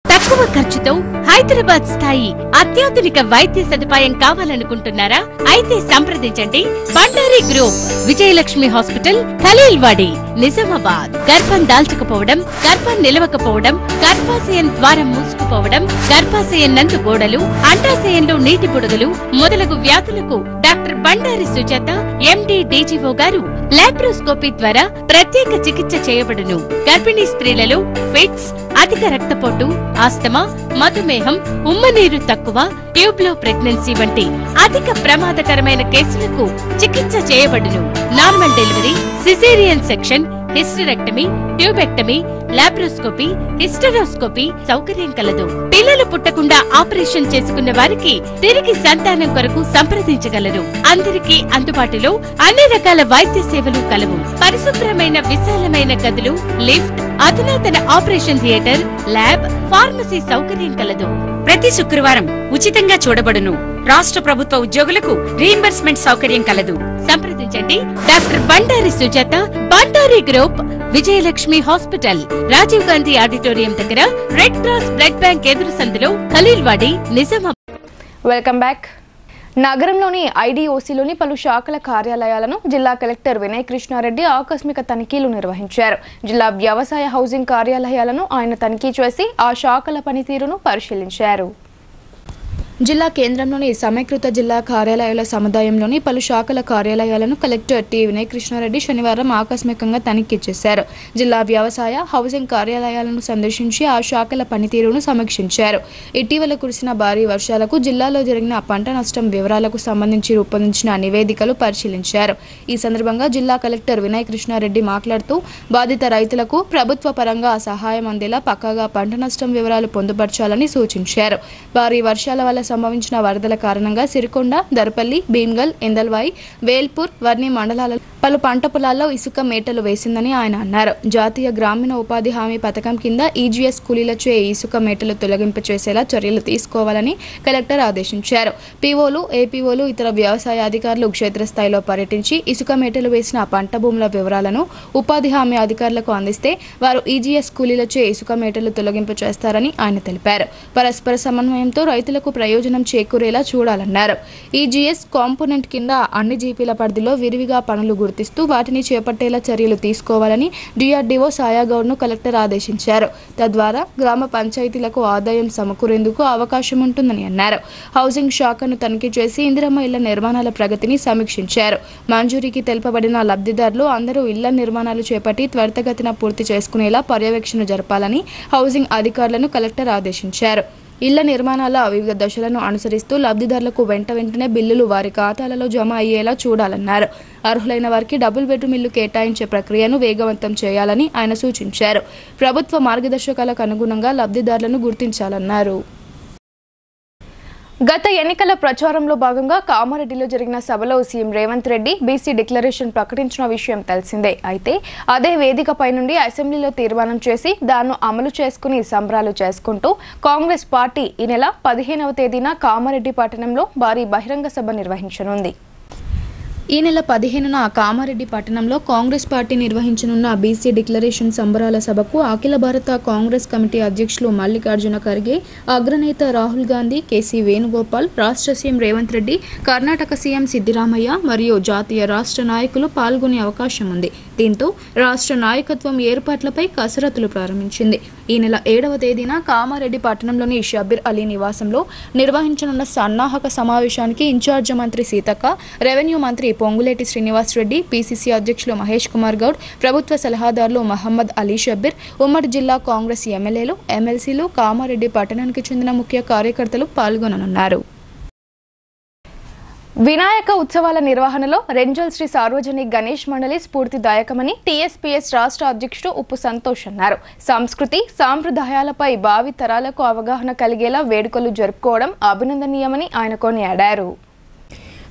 తక్కువ ఖర్చుతో హైదరాబాద్ స్థాయి అత్యాధునిక వైద్య సదుపాయం కావాలనుకుంటున్నారా? అయితే సంప్రదించండి బండారి గ్రూప్, విజయలక్ష్మి హాస్పిటల్, ఖలీల్వాడి, నిజామాబాద్. గర్భం దాల్చకపోవడం, గర్భం నిలవకపోవడం, గర్భాశయం ద్వారం మూసుకుపోవడం, గర్భాశయం నందు గోడలు, అండాశయంలో నీటి బుడగలు మొదలగు వ్యాధులకు డాక్టర్ బండారి సుజాత ఎండి డీజీఓ గారు లాప్రోస్కోపీ ద్వారా ప్రత్యేక చికిత్స చేయబడును. గర్భిణీ స్త్రీలలో ఫిట్స్, అధిక రక్తపోటు, ఆస్తమా, మధుమేహం, ఉమ్మనీరు తక్కువ, ట్యూబ్లో ప్రెగ్నెన్సీ వంటి అధిక ప్రమాదకరమైన కేసులకు చికిత్స చేయబడును. Normal delivery, caesarean section, hysterectomy, tubectomy, laparoscopy, hysteroscopy సౌకర్యం కలదు. పిల్లలు పుట్టకుండా ఆపరేషన్ చేసుకున్న వారికి తిరిగి సంతానం కొరకు సంప్రదించగలరు. అందరికీ అందుబాటులో అన్ని రకాల వైద్య సేవలు కలవు. పరిశుభ్రమైన విశాలమైన గదులు, లిఫ్ట్, అధునాతన ఆపరేషన్ థియేటర్, ల్యాబ్, ఫార్మసీ సౌకర్యం కలదు. ప్రతి శుక్రవారం ఉచితంగా చూడబడును. రాష్ట్ర ప్రభుత్వ ఉద్యోగులకు రీయింబర్స్మెంట్ సౌకర్యం కలదు. సంప్రదించండి doctor Bandari Sujatha, Bandari group, Vijayalakshmi hospital, Rajiv Gandhi auditorium దగ్గర, రెడ్ క్రాస్ బ్లడ్ బ్యాంక్ ఎదురు సందులో, ఖలీల్వాడి, నిజామాబాద్. Welcome back. నగరంలోని ఐడీఓసీలోని పలు శాఖల కార్యాలయాలను జిల్లా కలెక్టర్ వినయ్ కృష్ణారెడ్డి ఆకస్మిక తనిఖీలు నిర్వహించారు. జిల్లా వ్యవసాయ హౌసింగ్ కార్యాలయాలను ఆయన తనిఖీ చేసి ఆ శాఖల పనితీరును పరిశీలించారు. జిల్లా కేంద్రంలోని సమీకృత జిల్లా కార్యాలయాల సముదాయంలోని పలు శాఖల కార్యాలయాలను కలెక్టర్ టి వినయ్ కృష్ణారెడ్డి శనివారం ఆకస్మికంగా తనిఖీ చేశారు. జిల్లా వ్యవసాయ హౌసింగ్ కార్యాలయాలను సందర్శించి ఆ శాఖల పనితీరును సమీక్షించారు. ఇటీవల కురిసిన భారీ వర్షాలకు జిల్లాలో జరిగిన పంట నష్టం వివరాలకు సంబంధించి రూపొందించిన నివేదికలు పరిశీలించారు. ఈ సందర్భంగా జిల్లా కలెక్టర్ వినయ్ కృష్ణారెడ్డి మాట్లాడుతూ బాధిత రైతులకు ప్రభుత్వ పరంగా సహాయం అందేలా పక్కాగా పంట నష్టం వివరాలు పొందుపరచాలని సూచించారు. భారీ వర్షాల వల్ల సంభవించిన వరదల కారణంగా సిరికొండ, దర్పల్లి, భీమ్గల్, ఎందల్వాయి, వేల్పూర్, వర్ణి మండలాల పలు పంట పొలాల్లో ఇసుక మేటలు వేసిందని ఆయన అన్నారు. జాతీయ గ్రామీణ ఉపాధి హామీ పథకం కింద ఈజీఎస్ కూలీలచే ఇసుక మేటలు తొలగింపు చేసేలా చర్యలు తీసుకోవాలని కలెక్టర్ ఆదేశించారు. పీఓలు, ఏపీఓలు, ఇతర వ్యవసాయ అధికారులు క్షేత్రస్థాయిలో పర్యటించి ఇసుక మేటలు వేసిన పంట భూముల వివరాలను ఉపాధి హామీ అధికారులకు అందిస్తే వారు ఈజీఎస్ కూలీలచే ఇసుక మేటలు తొలగింపు చేస్తారని ఆయన తెలిపారు. పరస్పర సమన్వయంతో రైతులకు ప్రయోజనం చేకూరేలా చూడాలన్నారు. ఈజీఎస్ కాంపోనెంట్ కింద అన్ని జీపీల పరిధిలో విరివిగా పనులు గుర్తిస్తూ వాటిని చేపట్టేలా చర్యలు తీసుకోవాలని డిఆర్డీఓ సాయాగౌడ్ను కలెక్టర్ ఆదేశించారు. తద్వారా గ్రామ పంచాయతీలకు ఆదాయం సమకూరేందుకు అవకాశం ఉంటుందని అన్నారు. హౌసింగ్ శాఖను తనిఖీ చేసి ఇందిరమ్మ ఇళ్ల నిర్మాణాల ప్రగతిని సమీక్షించారు. మంజూరీకి తెలుపబడిన లబ్ధిదారులు అందరూ ఇళ్ల నిర్మాణాలు చేపట్టి త్వరితగతిన పూర్తి చేసుకునేలా పర్యవేక్షణ జరపాలని హౌసింగ్ అధికారులను కలెక్టర్ ఆదేశించారు. ఇళ్ల నిర్మాణాల వివిధ దశలను అనుసరిస్తూ లబ్ధిదారులకు వెంటనే బిల్లులు వారి ఖాతాలలో జమ అయ్యేలా చూడాలన్నారు. అర్హులైన వారికి డబుల్ బెడ్రూమ్ ఇల్లు కేటాయించే ప్రక్రియను వేగవంతం చేయాలని ఆయన సూచించారు. ప్రభుత్వ మార్గదర్శకాలకు అనుగుణంగా లబ్ధిదారులను గుర్తించాలన్నారు. గత ఎన్నికల ప్రచారంలో భాగంగా కామారెడ్డిలో జరిగిన సభలో CM Revanth Reddy BC declaration ప్రకటించిన విషయం తెలిసిందే. అయితే అదే వేదికపై నుండి అసెంబ్లీలో తీర్మానం చేసి దాన్ని అమలు చేసుకుని సంబరాలు చేసుకుంటూ కాంగ్రెస్ పార్టీ ఈ నెల 15వ తేదీన కామారెడ్డి పట్టణంలో భారీ బహిరంగ సభ నిర్వహించనుంది. ఈ నెల 15న కామారెడ్డి పట్టణంలో కాంగ్రెస్ పార్టీ నిర్వహించనున్న బీసీ డిక్లరేషన్ సంబరాల సభకు అఖిల భారత కాంగ్రెస్ కమిటీ అధ్యక్షులు మల్లికార్జున ఖర్గే, అగ్రనేత రాహుల్ గాంధీ, కేసీ వేణుగోపాల్, రాష్ట్ర సీఎం రేవంత్ రెడ్డి, కర్ణాటక సీఎం సిద్దిరామయ్య మరియు జాతీయ రాష్ట్ర నాయకులు పాల్గొనే అవకాశం ఉంది. దీంతో రాష్ట్ర నాయకత్వం ఏర్పాట్లపై కసరత్తులు ప్రారంభించింది. ఈ నెల 7వ తేదీన కామారెడ్డి పట్టణంలోని షబ్బీర్ అలీ నివాసంలో నిర్వహించనున్న సన్నాహక సమావేశానికి ఇన్ఛార్జ్ మంత్రి సీతక్క, రెవెన్యూ మంత్రి పొంగులేటి శ్రీనివాస్ రెడ్డి, పీసీసీ అధ్యక్షులు మహేష్ కుమార్ గౌడ్, ప్రభుత్వ సలహాదారులు మహమ్మద్ అలీ షబ్బీర్, ఉమ్మడి జిల్లా కాంగ్రెస్ ఎమ్మెల్యేలు, ఎమ్మెల్సీలు, కామారెడ్డి పట్టణానికి చెందిన ముఖ్య కార్యకర్తలు పాల్గొననున్నారు. వినాయక ఉత్సవాల నిర్వహణలో రెంజల్ శ్రీ సార్వజనిక్ గణేష్ మండలి స్ఫూర్తిదాయకమని టీఎస్పీఎస్ రాష్ట్ర అధ్యక్షుడు ఉప్పు సంతోష్ అన్నారు. సంస్కృతి సాంప్రదాయాలపై భావి తరాలకు అవగాహన కలిగేలా వేడుకలు జరుపుకోవడం అభినందనీయమని ఆయన కొనియాడారు.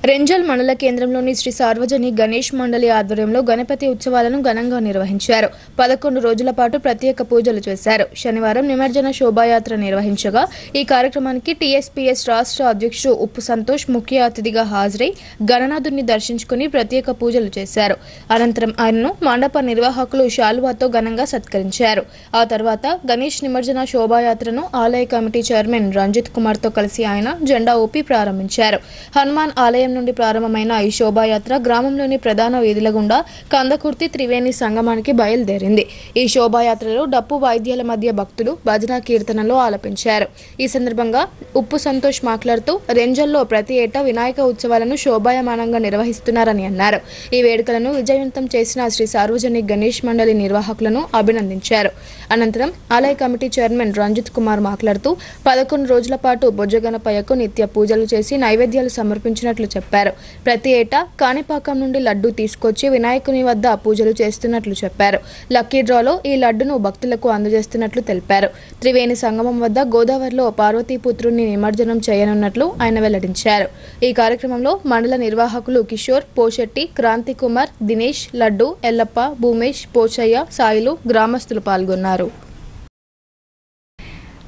రెంజల్ మండల కేంద్రంలోని శ్రీ సార్వజనిక్ గణేష్ మండలి ఆధ్వర్యంలో గణపతి ఉత్సవాలను ఘనంగా నిర్వహించారు. 11 రోజుల పాటు ప్రత్యేక పూజలు చేశారు. శనివారం నిమజ్జన శోభాయాత్ర నిర్వహించగా ఈ కార్యక్రమానికి టీఎస్పీఎస్ రాష్ట్ర అధ్యక్షుడు ఉప్పు సంతోష్ ముఖ్య అతిథిగా హాజరై గణనాథుని దర్శించుకుని ప్రత్యేక పూజలు చేశారు. అనంతరం ఆయనను మండప నిర్వాహకులు శాలువాతో ఘనంగా సత్కరించారు. ఆ తర్వాత గణేష్ నిమజ్జన శోభాయాత్రను ఆలయ కమిటీ చైర్మన్ రంజిత్ కుమార్ తో కలిసి ఆయన జెండా ఊపి ప్రారంభించారు. హనుమాన్ ఆలయం నుండి ప్రారంభమైన ఈ శోభాయాత్ర గ్రామంలోని ప్రధాన వీధుల గుండా కందకుర్తి త్రివేణి సంగమానికి బయలుదేరింది. ఈ శోభాయాత్రలో డప్పు వాయిద్యాల మధ్య భక్తులు భజన కీర్తనలు ఆలపించారు. ఈ సందర్భంగా ఉప్పు సంతోష్ మాట్లాడుతూ రెంజల్లో ప్రతి ఏటా వినాయక ఉత్సవాలను శోభాయమానంగా నిర్వహిస్తున్నారని అన్నారు. ఈ వేడుకలను విజయవంతం చేసిన శ్రీ సార్వజనిక్ గణేష్ మండలి నిర్వాహకులను అభినందించారు. అనంతరం ఆలయ కమిటీ చైర్మన్ రంజిత్ కుమార్ మాట్లాడుతూ 11 రోజుల పాటు బొజ్జగణపయ్యకు నిత్య పూజలు చేసి నైవేద్యాలు సమర్పించినట్లు చెప్పారు. ప్రతి ఏటా కాణిపాకం నుండి లడ్డు తీసుకొచ్చి వినాయకుని వద్ద పూజలు చేస్తున్నట్లు చెప్పారు. లక్కీ డ్రాలో ఈ లడ్డును భక్తులకు అందజేస్తున్నట్లు తెలిపారు. త్రివేణి సంగమం వద్ద గోదావరిలో పార్వతీపుత్రుని నిమజ్జనం చేయనున్నట్లు ఆయన వెల్లడించారు. ఈ కార్యక్రమంలో మండల నిర్వాహకులు కిషోర్, పోషెట్టి, క్రాంతి కుమార్, దినేష్, లడ్డు, ఎల్లప్ప, భూమేష్, పోచయ్య, సాయిలు, గ్రామస్తులు పాల్గొన్నారు.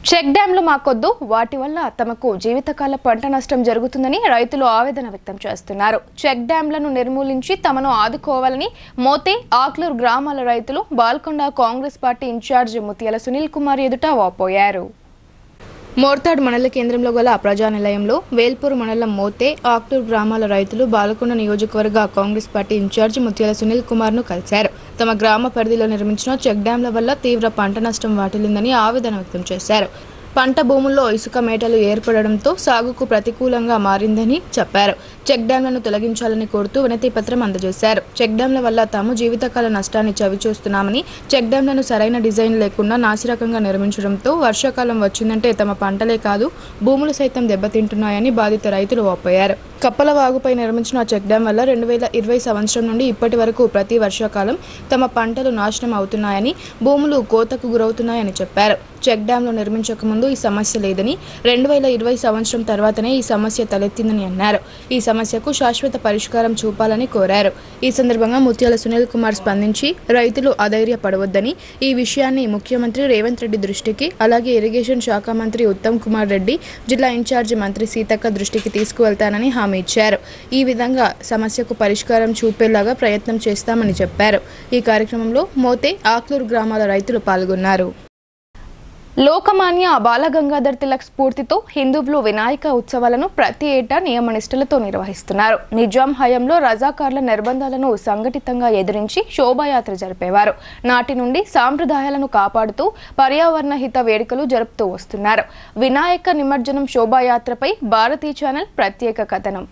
చెక్ డ్యాంలు మాకొద్దు, వాటి వల్ల తమకు జీవితకాల పంట నష్టం జరుగుతుందని రైతులు ఆవేదన వ్యక్తం చేస్తున్నారు. చెక్ డ్యాంలను నిర్మూలించి తమను ఆదుకోవాలని మోతే, ఆక్లూరు గ్రామాల రైతులు బాల్కొండ కాంగ్రెస్ పార్టీ ఇన్ఛార్జ్ ముత్యాల సునీల్ కుమార్ ఎదుట వాపోయారు. మోర్తాడ్ మండల కేంద్రంలో గల ప్రజానిలయంలో వేల్పూర్ మండలం మోతే, ఆక్లూరు గ్రామాల రైతులు బాల్కొండ నియోజకవర్గ కాంగ్రెస్ పార్టీ ఇన్ఛార్జ్ ముత్యాల సునీల్ కుమార్ ను కలిశారు. తమ గ్రామ పరిధిలో నిర్మించిన చెక్ డ్యాంల వల్ల తీవ్ర పంట నష్టం వాటిల్లిందని ఆవేదన వ్యక్తం చేశారు. పంట భూముల్లో ఇసుక మేటలు ఏర్పడడంతో సాగుకు ప్రతికూలంగా మారిందని చెప్పారు. చెక్ డ్యాంలను తొలగించాలని కోరుతూ వినతి పత్రం అందజేశారు. చెక్ డ్యాంల వల్ల తాము జీవితకాల నష్టాన్ని చవిచూస్తున్నామని, చెక్ డ్యాంలను సరైన డిజైన్ లేకుండా నాసిరకంగా నిర్మించడంతో వర్షాకాలం వచ్చిందంటే తమ పంటలే కాదు భూములు సైతం దెబ్బతింటున్నాయని బాధిత రైతులు వాపోయారు. కప్పల వాగుపై నిర్మించిన చెక్ డ్యాం వల్ల 2020 సంవత్సరం నుండి ఇప్పటి వరకు ప్రతి వర్షాకాలం తమ పంటలు నాశనం అవుతున్నాయని, భూములు కోతకు గురవుతున్నాయని చెప్పారు. చెక్ డ్యాంలు నిర్మించక ముందు ఈ సమస్య లేదని, 2020 సంవత్సరం తర్వాతనే ఈ సమస్య తలెత్తిందని అన్నారు. ఈ సమస్యకు శాశ్వత పరిష్కారం చూపాలని కోరారు. ఈ సందర్భంగా ముత్యాల సునీల్ కుమార్ స్పందించి రైతులు అధైర్యపడవద్దని, ఈ విషయాన్ని ముఖ్యమంత్రి రేవంత్ రెడ్డి దృష్టికి, అలాగే ఇరిగేషన్ శాఖ మంత్రి ఉత్తమ్ కుమార్ రెడ్డి, జిల్లా ఇన్ఛార్జి మంత్రి సీతక్క దృష్టికి తీసుకువెళ్తానని హామీ ఇచ్చారు. ఈ విధంగా సమస్యకు పరిష్కారం చూపేలాగా ప్రయత్నం చేస్తామని చెప్పారు. ఈ కార్యక్రమంలో మోతే, ఆక్లూరు గ్రామాల రైతులు పాల్గొన్నారు. లోకమాన్య బాలగంగాధర్ తిలక్ స్ఫూర్తితో హిందువులు వినాయక ఉత్సవాలను ప్రతి ఏటా నియమనిష్టలతో నిర్వహిస్తున్నారు. నిజాం హయాంలో రజాకార్ల నిర్బంధాలను సంఘటితంగా ఎదిరించి శోభాయాత్ర జరిపేవారు. నాటి నుండి సాంప్రదాయాలను కాపాడుతూ పర్యావరణ హిత వేడుకలు జరుపుతూ వస్తున్నారు. వినాయక నిమజ్జనం శోభాయాత్రపై భారతీ ఛానల్ ప్రత్యేక కథనం.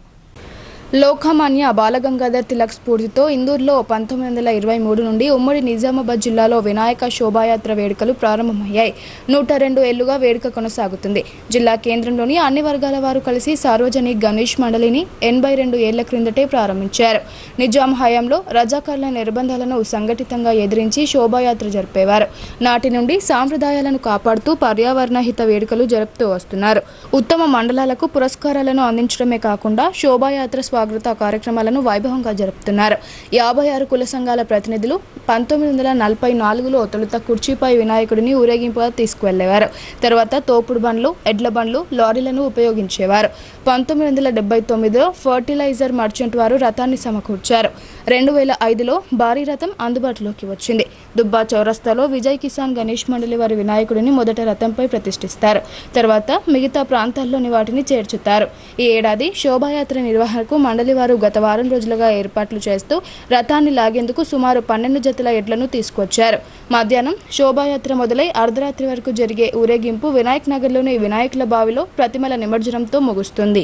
లోకమాన్య బాలగంగాధర్ తిలక్ స్ఫూర్తితో ఇందూరులో 1923 నుండి ఉమ్మడి నిజామాబాద్ జిల్లాలో వినాయక శోభాయాత్ర వేడుకలు ప్రారంభమయ్యాయి. 102 ఏళ్లుగా వేడుక కొనసాగుతుంది. జిల్లా కేంద్రంలోని అన్ని వర్గాల వారు కలిసి సార్వజనిక్ గణేష్ మండలిని 82 ఏళ్ల క్రిందటే ప్రారంభించారు. నిజాం హయాంలో రజాకార్ల నిర్బంధాలను సంఘటితంగా ఎదిరించి శోభాయాత్ర జరిపేవారు. నాటి నుండి సాంప్రదాయాలను కాపాడుతూ పర్యావరణ హిత వేడుకలు జరుపుతూ వస్తున్నారు. ఉత్తమ మండలాలకు పురస్కారాలను అందించడమే కాకుండా శోభాయాత్ర స్వాగత కార్యక్రమాలను వైభవంగా జరుపుతున్నారు. 56 కుల సంఘాల ప్రతినిధులు 1944లో తొలుత కుర్చీపై వినాయకుడిని ఊరేగింపుగా తీసుకువెళ్లేవారు. తర్వాత తోపుడు బండ్లు, ఎడ్ల బండ్లు, లారీలను ఉపయోగించేవారు. 1979లో ఫర్టిలైజర్ మర్చెంట్ వారు రథాన్ని సమకూర్చారు. 2005లో భారీ రథం అందుబాటులోకి వచ్చింది. దుబ్బా చౌరస్తాలో విజయ్ కిసాన్ గణేష్ మండలి వారి వినాయకుడిని మొదట రథంపై ప్రతిష్ఠిస్తారు. తర్వాత మిగతా ప్రాంతాల్లోని వాటిని చేర్చుతారు. ఈ ఏడాది శోభాయాత్ర నిర్వహణకు మండలి వారు గత వారం రోజులుగా ఏర్పాట్లు చేస్తూ రథాన్ని లాగేందుకు సుమారు 12 జతల ఎడ్లను తీసుకొచ్చారు. మధ్యాహ్నం శోభాయాత్ర మొదలై అర్ధరాత్రి వరకు జరిగే ఊరేగింపు వినాయక్ నగర్లోని వినాయకుల బావిలో ప్రతిమల నిమజ్జనంతో ముగుస్తుంది.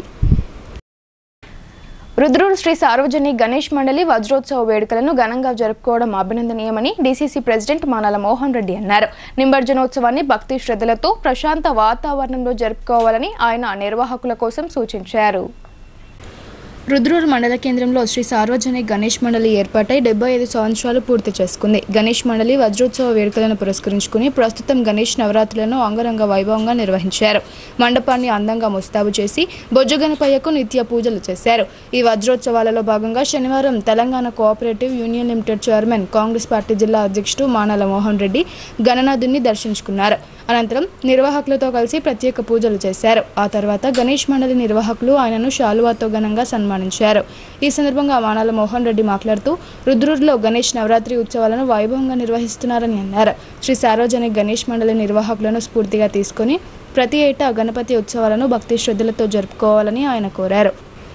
రుద్రూరు శ్రీ సార్వజనిక్ గణేష్ మండలి వజ్రోత్సవ వేడుకలను ఘనంగా జరుపుకోవడం అభినందనీయమని డీసీసీ ప్రెసిడెంట్ మానాల మోహన్ రెడ్డి అన్నారు. నిమజ్జనోత్సవాన్ని భక్తి శ్రద్ధలతో ప్రశాంత వాతావరణంలో జరుపుకోవాలని ఆయన నిర్వాహకుల కోసం సూచించారు. రుద్రూరు మండల కేంద్రంలో శ్రీ సార్వజనిక గణేష్ మండలి ఏర్పాటై 75 సంవత్సరాలు పూర్తి చేసుకుంది. గణేష్ మండలి వజ్రోత్సవ వేడుకలను పురస్కరించుకుని ప్రస్తుతం గణేష్ నవరాత్రులను అంగరంగ వైభవంగా నిర్వహించారు. మండపాన్ని అందంగా ముస్తాబు చేసి బొజ్జగణపయ్యకు నిత్య పూజలు చేశారు. ఈ వజ్రోత్సవాలలో భాగంగా శనివారం Telangana cooperative union limited chairman Congress party జిల్లా అధ్యక్షుడు మానాల మోహన్ రెడ్డి గణనాథుని దర్శించుకున్నారు. అనంతరం నిర్వాహకులతో కలిసి ప్రత్యేక పూజలు చేశారు. ఆ తర్వాత గణేష్ మండలి నిర్వాహకులు ఆయనను శాలువాతో ఘనంగా సన్మానించారు. ఈ సందర్భంగా మానాల మోహన్ రెడ్డి మాట్లాడుతూ రుద్రూరులో గణేష్ నవరాత్రి ఉత్సవాలను వైభవంగా నిర్వహిస్తున్నారని అన్నారు. శ్రీ సార్వజనిక గణేష్ మండలి నిర్వాహకులను స్ఫూర్తిగా తీసుకుని ప్రతి ఏటా గణపతి ఉత్సవాలను భక్తి శ్రద్ధలతో జరుపుకోవాలని ఆయన కోరారు.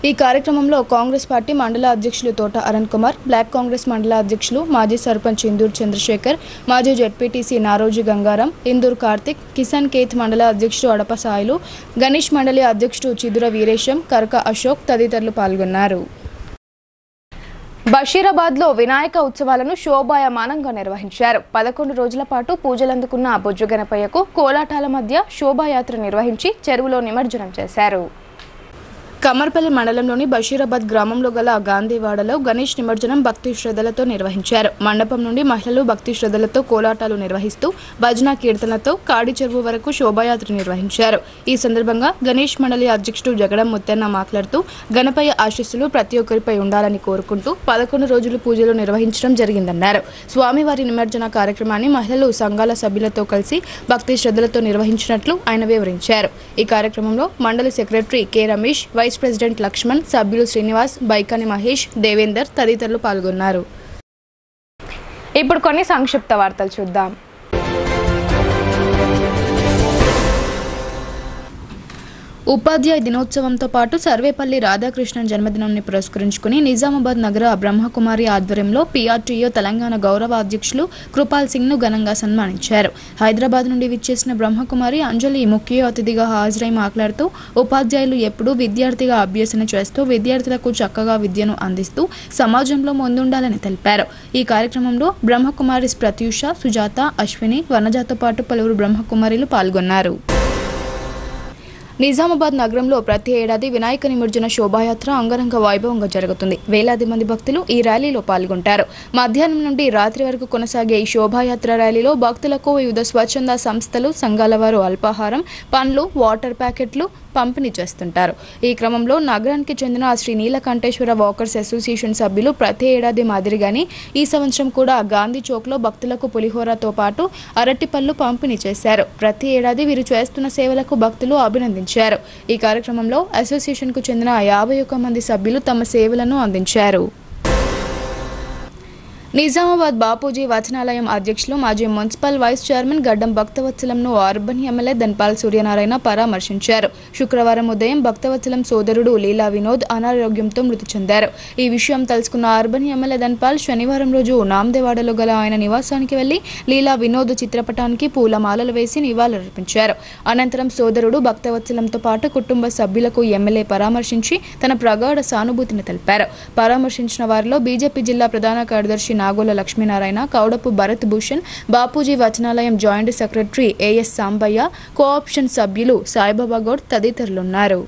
ఈ కార్యక్రమంలో కాంగ్రెస్ పార్టీ మండల అధ్యక్షులు తోట అరుణ్ కుమార్, బ్లాక్ కాంగ్రెస్ మండల అధ్యక్షులు మాజీ సర్పంచ్ ఇందూర్ చంద్రశేఖర్, మాజీ జెడ్పీటీసీ నారోజీ గంగారాం, ఇందూర్ కార్తిక్, కిసాన్ కేత్ మండల అధ్యక్షుడు అడప సాయిలు, గణేష్ మండలి అధ్యక్షుడు చిదుర వీరేశం, కరక అశోక్ తదితరులు పాల్గొన్నారు. బషీరాబాద్లో వినాయక ఉత్సవాలను శోభాయమానంగా నిర్వహించారు. 11 రోజుల పాటు పూజలందుకున్న బొజ్జగణపయ్యకు కోలాటాల మధ్య శోభాయాత్ర నిర్వహించి చెరువులో నిమజ్జనం చేశారు. కమర్పల్లి మండలంలోని బషీరాబాద్ గ్రామంలో గల గాంధీవాడలో గణేష్ నిమజ్జనం భక్తి శ్రద్ధలతో నిర్వహించారు. మండపం నుండి మహిళలు భక్తి శ్రద్ధలతో కోలాటాలు నిర్వహిస్తూ భజన కీర్తనలతో కాడి చెరువు వరకు శోభాయాత్ర నిర్వహించారు. ఈ సందర్భంగా గణేష్ మండలి అధ్యక్షుడు జగడం ముత్తెన్న మాట్లాడుతూ గణపయ్య ఆశీస్సులు ప్రతి ఒక్కరిపై ఉండాలని కోరుకుంటూ 11 రోజులు పూజలు నిర్వహించడం జరిగిందన్నారు. స్వామివారి నిమజ్జన కార్యక్రమాన్ని మహిళలు సంఘాల సభ్యులతో కలిసి భక్తి శ్రద్ధలతో నిర్వహించినట్లు ఆయన వివరించారు. ఈ కార్యక్రమంలో మండలి secretary K Ramesh, vice president Lakshman, సభ్యులు శ్రీనివాస్, బైకాని మహేష్, దేవేందర్ తదితరులు పాల్గొన్నారు. ఇప్పుడు కొన్ని సంక్షిప్త వార్తలు చూద్దాం. ఉపాధ్యాయ దినోత్సవంతో పాటు సర్వేపల్లి రాధాకృష్ణన్ జన్మదినాన్ని పురస్కరించుకుని నిజామాబాద్ నగర బ్రహ్మకుమారి ఆధ్వర్యంలో పీఆర్టీఓ తెలంగాణ గౌరవ అధ్యక్షులు కృపాల్ సింగ్ ను ఘనంగా సన్మానించారు. హైదరాబాద్ నుండి విచ్చేసిన బ్రహ్మకుమారి అంజలి ముఖ్య అతిథిగా హాజరై మాట్లాడుతూ ఉపాధ్యాయులు ఎప్పుడూ విద్యార్థిగా అభ్యసన చేస్తూ విద్యార్థులకు చక్కగా విద్యను అందిస్తూ సమాజంలో ముందుండాలని తెలిపారు. ఈ కార్యక్రమంలో బ్రహ్మకుమారి ప్రత్యూష, సుజాత, అశ్విని, వనజాతో పాటు పలువురు బ్రహ్మకుమారిలు పాల్గొన్నారు. నిజామాబాద్ నగరంలో ప్రతి ఏడాది వినాయక నిమజ్జన శోభాయాత్ర అంగరంగ వైభవంగా జరుగుతుంది. వేలాది మంది భక్తులు ఈ ర్యాలీలో పాల్గొంటారు. మధ్యాహ్నం నుండి రాత్రి వరకు కొనసాగే ఈ శోభాయాత్ర ర్యాలీలో భక్తులకు వివిధ స్వచ్ఛంద సంస్థలు, సంఘాల వారు అల్పాహారం, పండ్లు, వాటర్ ప్యాకెట్లు పంపిణీ చేస్తుంటారు. ఈ క్రమంలో నగరానికి చెందిన శ్రీ నీలకంఠేశ్వర వాకర్స్ అసోసియేషన్ సభ్యులు ప్రతి ఏడాది మాదిరిగానే ఈ సంవత్సరం కూడా గాంధీ చౌక్లో భక్తులకు పులిహోరతో పాటు అరటిపళ్ళు పంపిణీ చేశారు. ప్రతి ఏడాది వీరు చేస్తున్న సేవలకు భక్తులు అభినందించారు. ఈ కార్యక్రమంలో అసోసియేషన్కు చెందిన 51 మంది సభ్యులు తమ సేవలను అందించారు. నిజామాబాద్ బాపూజీ వచనాలయం అధ్యక్షులు మాజీ మున్సిపల్ వైస్ చైర్మన్ గడ్డం భక్తవత్సలంను అర్బన్ ఎమ్మెల్యే ధన్పాల్ సూర్యనారాయణ పరామర్శించారు. శుక్రవారం ఉదయం భక్తవత్సలం సోదరుడు లీలా వినోద్ అనారోగ్యంతో మృతి చెందారు. ఈ విషయం తెలుసుకున్న అర్బన్ ఎమ్మెల్యే ధన్పాల్ శనివారం రోజు నాందేవాడలో గల ఆయన నివాసానికి వెళ్లి లీలా వినోద్ చిత్రపటానికి పూలమాలలు వేసి నివాళులర్పించారు. అనంతరం సోదరుడు భక్తవత్సలంతో పాటు కుటుంబ సభ్యులకు ఎమ్మెల్యే పరామర్శించి తన ప్రగాఢ సానుభూతిని తెలిపారు. పరామర్శించిన వారిలో బీజేపీ జిల్లా ప్రధాన కార్యదర్శి నాగోల లక్ష్మీనారాయణ, కౌడపు భరత్ భూషణ్, బాపూజీ వచనాలయం joint secretary AS Sambaiah, cooption సభ్యులు సాయిబాబా గౌడ్ తదితరులున్నారు.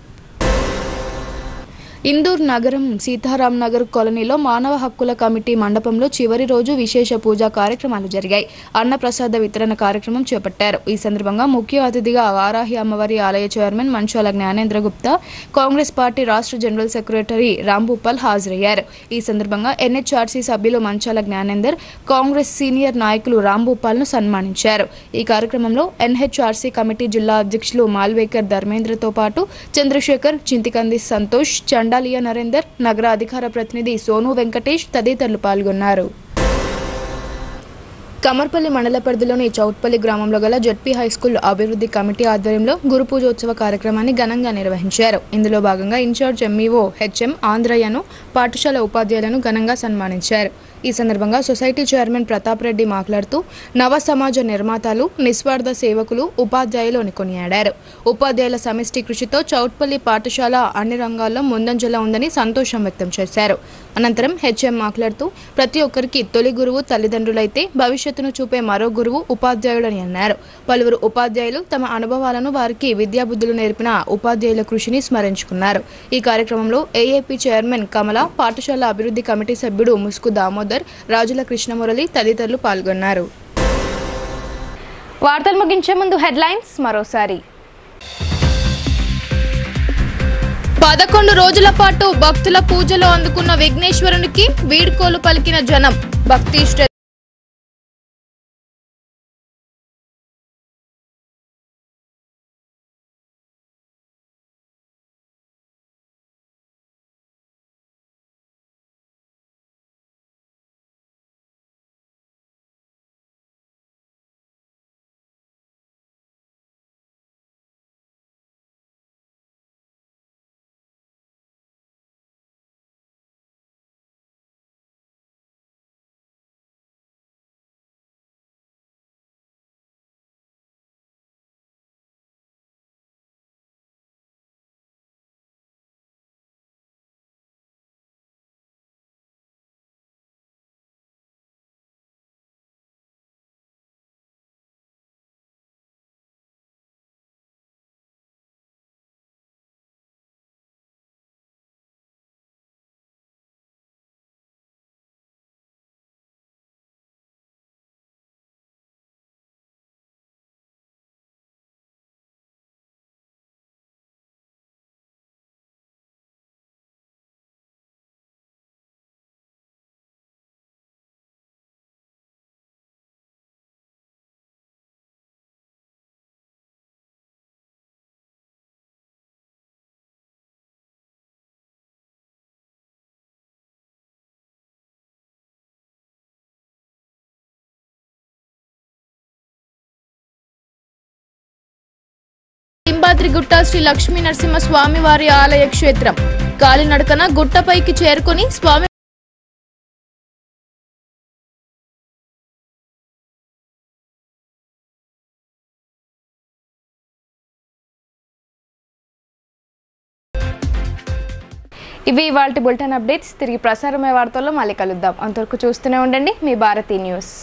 ఇందూర్ నగరం సీతారాం నగర్ కాలనీలో మానవ హక్కుల కమిటీ మండపంలో చివరి రోజు విశేష పూజా కార్యక్రమాలు జరిగాయి. అన్నప్రసాద వితరణ కార్యక్రమం చేపట్టారు. ఈ సందర్భంగా ముఖ్య అతిథిగా వారాహి అమ్మవారి ఆలయ చైర్మన్ మంచాల జ్ఞానేంద్ర గుప్తా, కాంగ్రెస్ పార్టీ రాష్ట్ర జనరల్ సెక్రటరీ రాంభూపాల్ హాజరయ్యారు. ఈ సందర్భంగా ఎన్హెచ్ఆర్సీ సభ్యులు మంచాల జ్ఞానేందర్, కాంగ్రెస్ సీనియర్ నాయకులు రాంభూపాల్ను సన్మానించారు. ఈ కార్యక్రమంలో ఎన్హెచ్ఆర్సీ కమిటీ జిల్లా అధ్యక్షులు మాల్వేకర్ ధర్మేంద్రతో పాటు చంద్రశేఖర్, చింతికంది సంతోష్, చండాలియా నరేందర్, నగర అధికార ప్రతినిధి సోను వెంకటేష్ తదితరులు పాల్గొన్నారు. కమర్పల్లి మండల పరిధిలోని చౌట్పల్లి గ్రామంలో గల జడ్పీ హైస్కూల్ అభివృద్ధి కమిటీ ఆధ్వర్యంలో గురు పూజోత్సవ కార్యక్రమాన్ని ఘనంగా నిర్వహించారు. ఇందులో భాగంగా ఇన్ఛార్జ్ ఎంఈఓ హెచ్ఎం ఆంధ్రయ్యను, పాఠశాల ఉపాధ్యాయులను ఘనంగా సన్మానించారు. ఈ సందర్భంగా సొసైటీ చైర్మన్ ప్రతాప్ రెడ్డి మాట్లాడుతూ నవ సమాజ నిర్మాతలు, నిస్వార్థ సేవకులు, ఉపాధ్యాయులు అని కొనియాడారు. ఉపాధ్యాయుల సమిష్టి కృషితో చౌట్పల్లి పాఠశాల అన్ని రంగాల్లో ముందంజలో ఉందని సంతోషం వ్యక్తం చేశారు. అనంతరం హెచ్ఎం మాట్లాడుతూ ప్రతి ఒక్కరికి తొలి గురువు తల్లిదండ్రులైతే భవిష్యత్తును చూపే మరో గురువు ఉపాధ్యాయుడని అన్నారు. పలువురు ఉపాధ్యాయులు తమ అనుభవాలను, వారికి విద్యాబుద్ధులు నేర్పిన ఉపాధ్యాయుల కృషిని స్మరించుకున్నారు. ఈ కార్యక్రమంలో ఏఏపీ చైర్మన్ కమల, పాఠశాల అభివృద్ధి కమిటీ సభ్యుడు ముస్కు దామోదర్, రాజుల కృష్ణమురళి తదితరులు పాల్గొన్నారు. వార్తలు ముగించే ముందు హెడ్లైన్స్ మరోసారి. 11 రోజుల పాటు భక్తుల పూజలో అందుకున్న విఘ్నేశ్వరునికి వీడ్కోలు పలికిన జనం. భక్తి సింబాద్రిగుట్ట శ్రీ లక్ష్మీ నరసింహ స్వామి వారి ఆలయ క్షేత్రం. కాలినడకన గుట్టపైకి చేరుకుని స్వామి ఇవి ఇవాల్టి బులెటిన్ అప్డేట్స్. తిరిగి ప్రసారమయ్యే వార్తల్లో మళ్ళీ కలుద్దాం. అంతవరకు చూస్తూనే ఉండండి మీ భారతీ న్యూస్.